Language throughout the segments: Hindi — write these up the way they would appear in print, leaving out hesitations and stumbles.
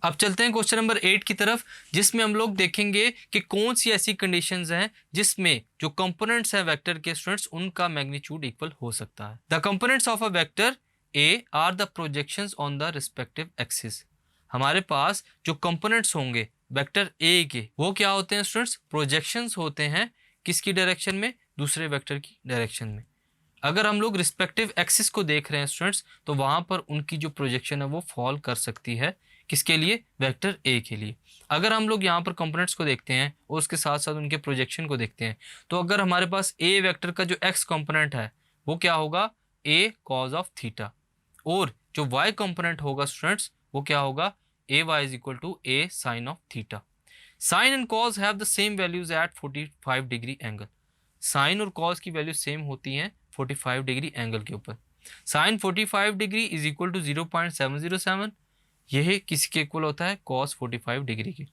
अब चलते हैं क्वेश्चन नंबर 8 की तरफ, जिसमें हम लोग देखेंगे कि कौन सी ऐसी कंडीशंस हैं जिसमें जो कंपोनेंट्स हैं वेक्टर के स्टूडेंट्स उनका मैग्नीट्यूड इक्वल हो सकता है। The components of a vector A R the projections on the respective axis. हमारे पास जो कंपोनेंट्स होंगे वेक्टर ए के वो क्या होते हैं स्टूडेंट्स? प्रोजेक्शंस होते हैं। किसकी डायरेक्शन में? दूसरे वेक्टर की डायरेक्शन में। अगर हम लोग रिस्पेक्टिव एक्सिस को देख रहे हैं स्टूडेंट्स तो वहां पर उनकी जो प्रोजेक्शन है वो फॉल कर सकती है। किसके लिए? वेक्टर ए के लिए। अगर हम लोग यहाँ पर कंपोनेंट्स को देखते हैं और उसके साथ साथ उनके प्रोजेक्शन को देखते हैं तो अगर हमारे पास ए वेक्टर का जो एक्स कंपोनेंट है वो क्या होगा? A cos of theta. और जो वाई कंपोनेंट होगा स्टूडेंट्स वो क्या होगा? A y is equal to a sine of theta. Sine and cos have the same values at 45 degree angle. Sine और कॉज की वैल्यू सेम होती हैं 45 डिग्री एंगल के ऊपर। Sine 45 degree is equal to 0.707। यह किसके इक्वल होता है? कॉस 45 डिग्री के।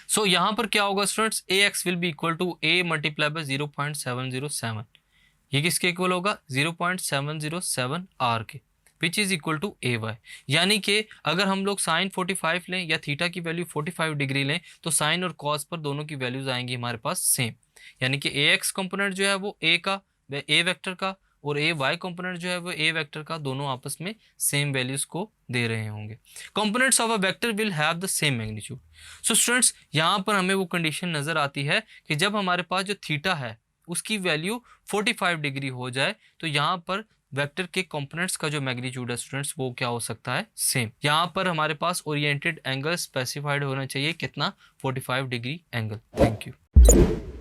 सो यहाँ पर क्या होगा students? A X will be equal to A multiply by 0.707। ये किसके इक्वल होगा? 0.707 R K, which is equal to A Y. यानी कि अगर हम लोग साइन 45 लें या थीटा की वैल्यू 45 डिग्री लें तो साइन और कॉस पर दोनों की वैल्यूज आएंगी हमारे पास सेम। यानी कि ए एक्स कंपोनेंट जो है वो ए का, ए वेक्टर का, और ए वाई कंपोनेंट जो है वो ए वेक्टर का, दोनों आपस में सेम वैल्यूज को दे रहे होंगे। Components of a vector will have the same magnitude. So students यहाँ पर हमें वो कंडीशन नजर आती है कि जब हमारे पास जो थीटा है उसकी वैल्यू 45 डिग्री हो जाए तो यहाँ पर वेक्टर के कंपोनेंट्स का जो मैग्नीट्यूड है स्टूडेंट्स वो क्या हो सकता है? सेम। यहाँ पर हमारे पास ओरिएंटेड एंगल स्पेसिफाइड होना चाहिए कितना? 45 डिग्री एंगल। Thank you.